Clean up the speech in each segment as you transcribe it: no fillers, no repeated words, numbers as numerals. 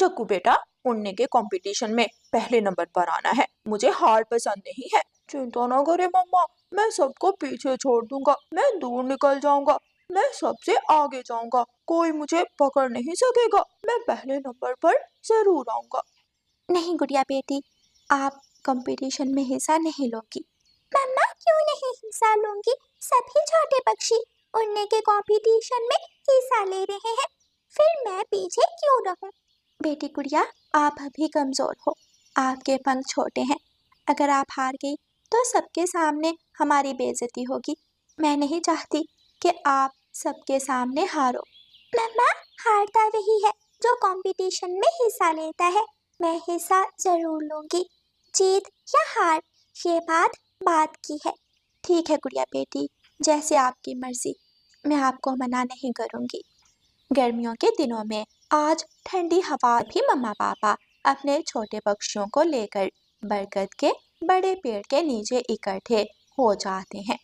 जग्गू बेटा, उड़ने के कंपटीशन में पहले नंबर पर आना है। मुझे हार पसंद नहीं है। चिंता ना करे मम्मा, मैं सबको पीछे छोड़ दूंगा। मैं दूर निकल जाऊंगा। मैं सबसे आगे जाऊंगा। कोई मुझे पकड़ नहीं सकेगा। मैं पहले नंबर पर जरूर आऊंगा। नहीं गुड़िया बेटी, आप कंपटीशन में हिस्सा नहीं लोगी। मम्मा क्यों नहीं हिस्सा लूंगी? सभी छोटे पक्षी उड़ने के कंपटीशन में हिस्सा ले रहे हैं, फिर मैं पीछे क्यों रहूं? बेटी गुड़िया, आप अभी कमजोर हो, आपके पंख छोटे हैं। अगर आप हार गई तो सबके सामने हमारी बेइज्जती होगी। मैं नहीं चाहती कि आप सबके सामने हारो। मम्मा, हारता वही है जो कंपटीशन में हिस्सा लेता है। मैं हिस्सा जरूर लूंगी। जीत या हार, ये बात बात की है। ठीक है गुड़िया बेटी, जैसे आपकी मर्जी। मैं आपको मना नहीं करूंगी। गर्मियों के दिनों में आज ठंडी हवा भी मम्मा पापा अपने छोटे पक्षियों को लेकर बरगद के बड़े पेड़ के नीचे इकट्ठे हो जाते हैं।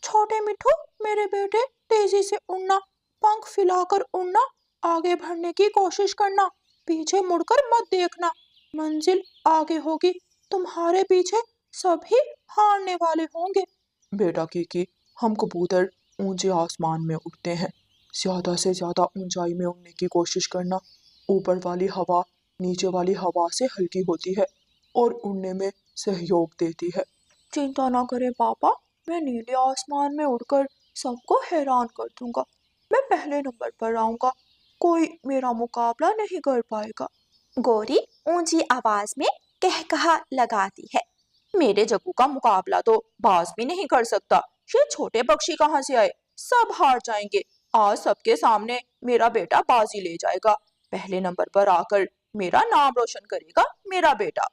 छोटे मिठू, मेरे बेटे, तेजी से उड़ना, पंख फैलाकर उड़ना, आगे बढ़ने की कोशिश करना, पीछे मुड़कर मत देखना। मंजिल आगे होगी, तुम्हारे पीछे सभी हारने वाले होंगे। बेटा कीकी, हम कबूतर ऊंचे आसमान में उड़ते हैं। ज्यादा से ज्यादा ऊंचाई में उड़ने की कोशिश करना। ऊपर वाली हवा नीचे वाली हवा से हल्की होती है और उड़ने में सहयोग देती है। चिंता ना करें पापा, मैं नीले आसमान में उड़कर सबको हैरान कर दूंगा। मैं पहले नंबर पर आऊंगा। कोई मेरा मुकाबला नहीं कर पाएगा। गौरी ऊंची आवाज में कहकहा लगाती है। मेरे जग्गू का मुकाबला तो बाज भी नहीं कर सकता। ये छोटे पक्षी कहाँ से आए? सब हार जाएंगे। आज सबके सामने मेरा बेटा बाजी ले जाएगा। पहले नंबर पर आकर मेरा नाम रोशन करेगा मेरा बेटा।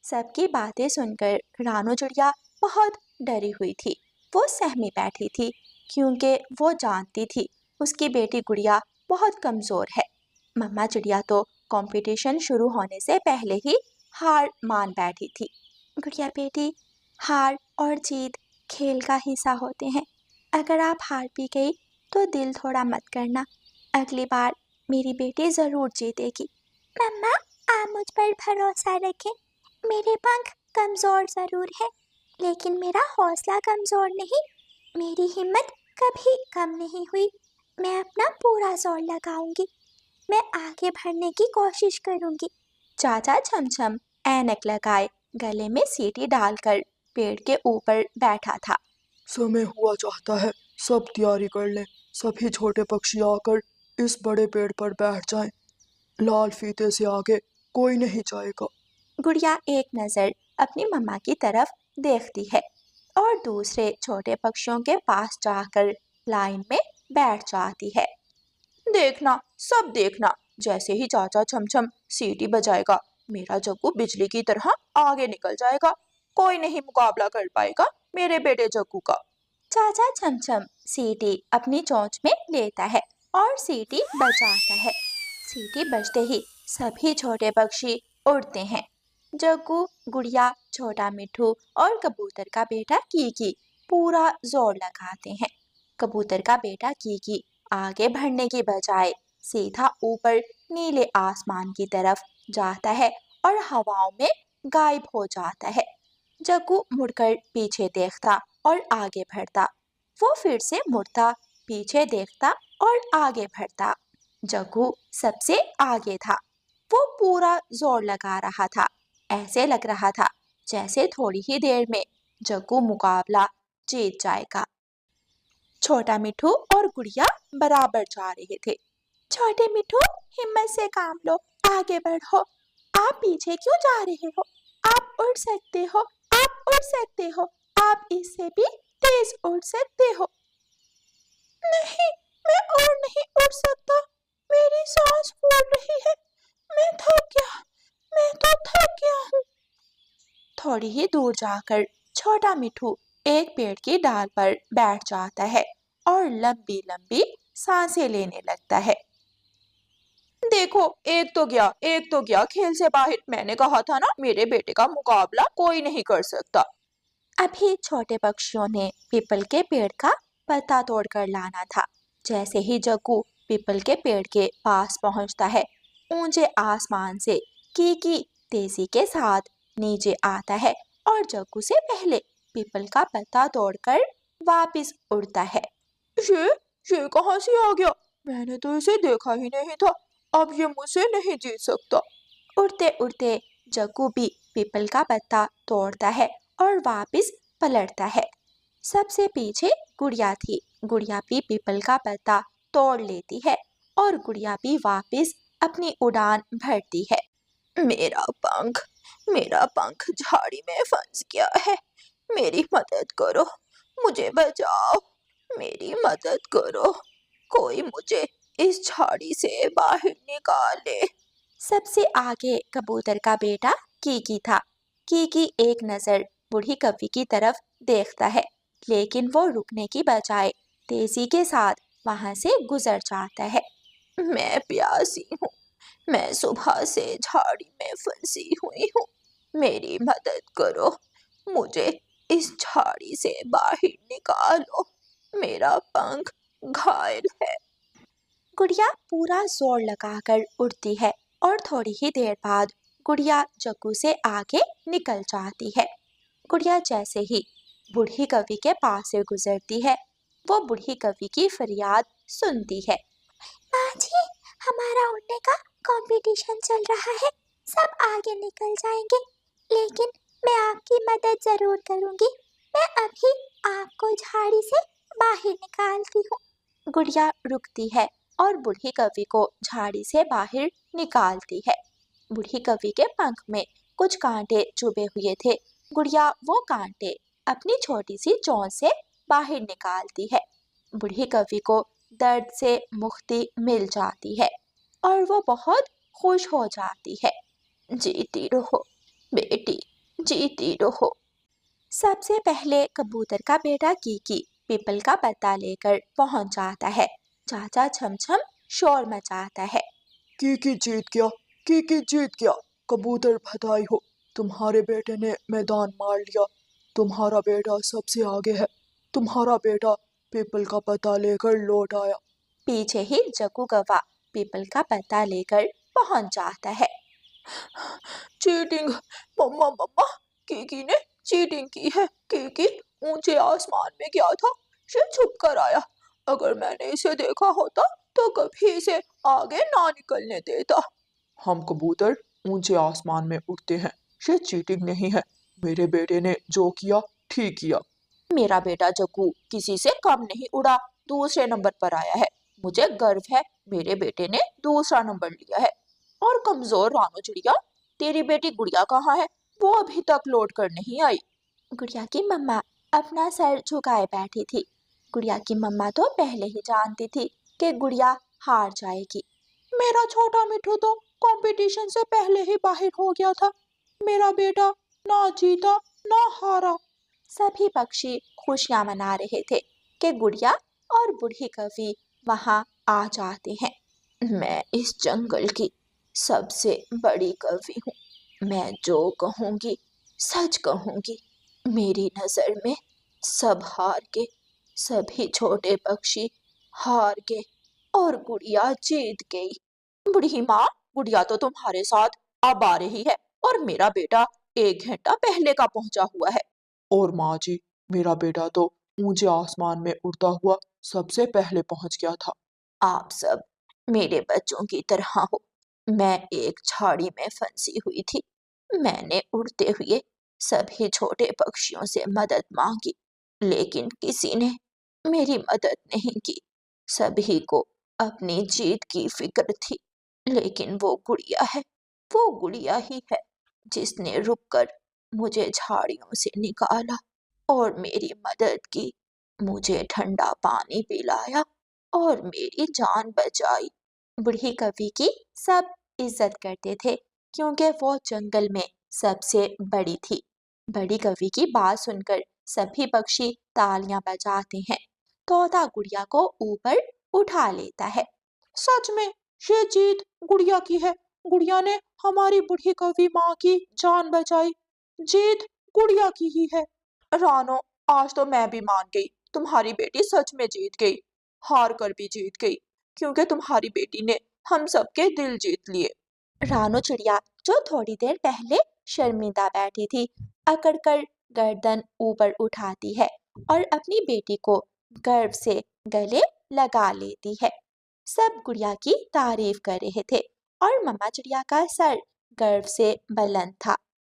सबकी बातें सुनकर रानू चिड़िया बहुत डरी हुई थी। वो सहमी बैठी थी क्योंकि वो जानती थी उसकी बेटी गुड़िया बहुत कमजोर है। मम्मा चिड़िया तो कंपटीशन शुरू होने से पहले ही हार मान बैठी थी। गुड़िया बेटी, हार और जीत खेल का हिस्सा होते हैं। अगर आप हार भी गई तो दिल थोड़ा मत करना। अगली बार मेरी बेटी जरूर जीतेगी। मम्मा, आप मुझ पर भरोसा रखें। मेरे पंख कमजोर जरूर है, लेकिन मेरा हौसला कमजोर नहीं। मेरी हिम्मत कभी कम नहीं हुई। मैं अपना पूरा जोर लगाऊंगी। मैं आगे बढ़ने की कोशिश करूंगी। चाचा छमछम ऐनक लगाए, गले में सीटी डालकर पेड़ के ऊपर बैठा था। समय हुआ चाहता है, सब तैयारी कर लें। सभी छोटे पक्षी आकर इस बड़े पेड़ पर बैठ जाएं। लाल फीते से आगे कोई नहीं जाएगा। गुड़िया एक नजर अपनी मम्मा की तरफ देखती है और दूसरे छोटे पक्षियों के पास जाकर लाइन में बैठ जाती है। देखना, सब देखना, जैसे ही चाचा छमछम सीटी बजाएगा मेरा जग्गू बिजली की तरह आगे निकल जाएगा। कोई नहीं मुकाबला कर पाएगा मेरे बेटे जग्गू का। चाचा छमछम सीटी अपनी चोंच में लेता है और सीटी बजाता है। सीटी बजते ही सभी छोटे पक्षी उड़ते हैं। जग्गू, गुड़िया, छोटा मिठू और कबूतर का बेटा कीकी पूरा जोर लगाते हैं। कबूतर का बेटा कीकी आगे बढ़ने की बजाय सीधा ऊपर नीले आसमान की तरफ जाता है और हवाओं में गायब हो जाता है। जग्गू मुड़कर पीछे देखता और आगे बढ़ता। वो फिर से मुड़ता, पीछे देखता और आगे बढ़ता। जग्गू सबसे आगे था। वो पूरा जोर लगा रहा था। ऐसे लग रहा था जैसे थोड़ी ही देर में जग्गू मुकाबला जीत जाएगा। छोटा मिठू और गुड़िया बराबर जा रहे थे। छोटे मिठू, हिम्मत से काम लो, आगे बढ़ो। आप पीछे क्यों जा रहे हो? आप उड़ सकते हो, आप उड़ सकते हो, आप इससे भी तेज उड़ सकते हो। नहीं, मैं और नहीं उड़ सकता। मेरी सांस फूल रही है। मैं थक गया। मैं तो थक गया हूँ। थोड़ी ही दूर जाकर छोटा मिठू एक पेड़ की डाल पर बैठ जाता है और लंबी लंबी सांसें लेने लगता है। देखो, एक तो गया, एक तो गया खेल से बाहर। मैंने कहा था ना, मेरे बेटे का मुकाबला कोई नहीं कर सकता। अभी छोटे पक्षियों ने पीपल के पेड़ का पत्ता तोड़कर लाना था। जैसे ही जग्गू पीपल के पेड़ के पास पहुंचता है, ऊंचे आसमान से कीकी तेजी के साथ नीचे आता है और जग्गू से पहले पीपल का पत्ता तोड़कर वापस उड़ता है। ये ये कहाँ से आ गया? मैंने तो इसे देखा ही नहीं था। अब ये मुझसे नहीं जीत सकता। उड़ते उड़ते जग्गू भी पीपल का पत्ता तोड़ता है और वापस पलटता है। सबसे पीछे गुड़िया थी। गुड़िया भी पीपल का पत्ता तोड़ लेती है और गुड़िया भी वापस अपनी उड़ान भरती है। मेरा पंख झाड़ी में फंस गया है। मेरी मदद करो, मुझे बचाओ, मेरी मदद करो, कोई मुझे इस झाड़ी से बाहर निकाले। सबसे आगे कबूतर का बेटा कीकी था। कीकी एक नजर बूढ़ी कव्वी की तरफ देखता है, लेकिन वो रुकने की बजाय तेजी के साथ वहां से गुजर जाता है। मैं प्यासी हूँ, मैं सुबह से झाड़ी में फंसी हुई हूँ, मेरी मदद करो, मुझे इस झाड़ी से बाहर निकालो, मेरा पंख घायल है। गुड़िया पूरा जोर लगाकर उड़ती है और थोड़ी ही देर बाद गुड़िया जग्गू से आगे निकल जाती है। गुड़िया जैसे ही बूढ़ी कवि के पास से गुजरती है, वो बूढ़ी कवि की फरियाद सुनती है। माँ जी, हमारा उड़ने का कंपटीशन चल रहा है, सब आगे निकल जाएंगे, लेकिन मैं आपकी मदद जरूर करूंगी। मैं अभी आपको झाड़ी से बाहर निकालती हूँ। गुड़िया रुकती है और बूढ़ी कवि को झाड़ी से बाहर निकालती है। बूढ़ी कवि के पंख में कुछ कांटे चुभे हुए थे। गुड़िया वो कांटे अपनी छोटी सी चोंच से बाहर निकालती है। बूढ़ी कवि को दर्द से मुक्ति मिल जाती है और वो बहुत खुश हो जाती है। जीती रहो बेटी, जीती रहो। सबसे पहले कबूतर का बेटा कीकी पीपल का पत्ता लेकर पहुंच जाता है। चाचा छमछम शोर मचाता है। कीकी जीत गया, कीकी जीत गया। कबूतर बधाई हो, तुम्हारे बेटे ने मैदान मार लिया। तुम्हारा बेटा सबसे आगे है। तुम्हारा बेटा पीपल का पत्ता लेकर लौट आया। पीछे ही जग्गू गवा पीपल का पत्ता लेकर पहुंच जाता है। चीटिंग, मम्मा मम्मा, कीकी ने चीटिंग की है। कीकी ऊंचे आसमान में गया था, ये छुप कर आया। अगर मैंने इसे देखा होता तो कभी इसे आगे ना निकलने देता। हम कबूतर ऊंचे आसमान में उड़ते हैं, ये चीटिंग नहीं है। मेरे बेटे ने जो किया ठीक किया। मेरा बेटा जग्गू किसी से कम नहीं उड़ा, दूसरे नंबर पर आया है। मुझे गर्व है, मेरे बेटे ने दूसरा नंबर लिया है। और कमजोर रानो चिड़िया, तेरी बेटी गुड़िया कहाँ है? वो अभी तक लौट कर नहीं आई। गुड़िया की मम्मा अपना सर झुकाए बैठी थी। गुड़िया की मम्मा तो पहले ही जानती थी कि गुड़िया हार जाएगी। मेरा छोटा मिठू तो कंपटीशन से पहले ही बाहर हो गया था। मेरा बेटा ना जीता ना हारा। सभी पक्षी खुशियां मना रहे थे कि गुड़िया और बूढ़ी कवि वहां आ जाते हैं। मैं इस जंगल की सबसे बड़ी कवि हूँ। मैं जो कहूँगी सच कहूँगी। मेरी नजर में सब हार गए, सभी छोटे पक्षी हार गए और गुड़िया जीत गई। बूढ़ी माँ, गुड़िया तो तुम्हारे साथ अब आ रही है और मेरा बेटा 1 घंटा पहले का पहुंचा हुआ है। और माँ जी, मेरा बेटा तो ऊंचे आसमान में उड़ता हुआ सबसे पहले पहुंच गया था। आप सब मेरे बच्चों की तरह हो। मैं एक झाड़ी में फंसी हुई थी। मैंने उड़ते हुए सभी छोटे पक्षियों से मदद मांगी, लेकिन किसी ने मेरी मदद नहीं की। सभी को अपनी जीत की फिक्र थी, लेकिन वो गुड़िया है, वो गुड़िया ही है जिसने रुककर मुझे झाड़ियों से निकाला और मेरी मदद की, मुझे ठंडा पानी पिलाया और मेरी जान बचाई। बूढ़ी कवि की सब इज्जत करते थे क्योंकि वो जंगल में सबसे बड़ी थी। बड़ी कवि की बात सुनकर सभी पक्षी तालियां बजाते हैं। तोता गुड़िया को ऊपर उठा लेता है। सच में ये जीत गुड़िया की है। गुड़िया ने हमारी बूढ़ी कवि माँ की जान बचाई। जीत गुड़िया की ही है। रानो, आज तो मैं भी मान गई, तुम्हारी बेटी सच में जीत गई, हार कर भी जीत गई, क्योंकि तुम्हारी बेटी ने हम सबके दिल जीत लिए। रानू चिड़िया जो थोड़ी देर पहले शर्मिंदा बैठी थी, अकड़कर गर्दन ऊपर उठाती है और अपनी बेटी को गर्व से गले लगा लेती है। सब गुड़िया की तारीफ कर रहे थे और मम्मा चिड़िया का सर गर्व से बुलंद था।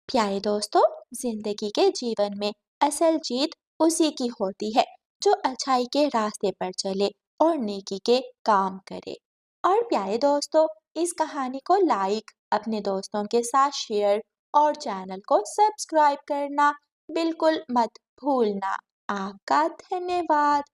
प्यारे दोस्तों, जिंदगी के जीवन में असल जीत उसी की होती है जो अच्छाई के रास्ते पर चले और नेकी के काम करे। और प्यारे दोस्तों, इस कहानी को लाइक, अपने दोस्तों के साथ शेयर और चैनल को सब्सक्राइब करना बिल्कुल मत भूलना। आपका धन्यवाद।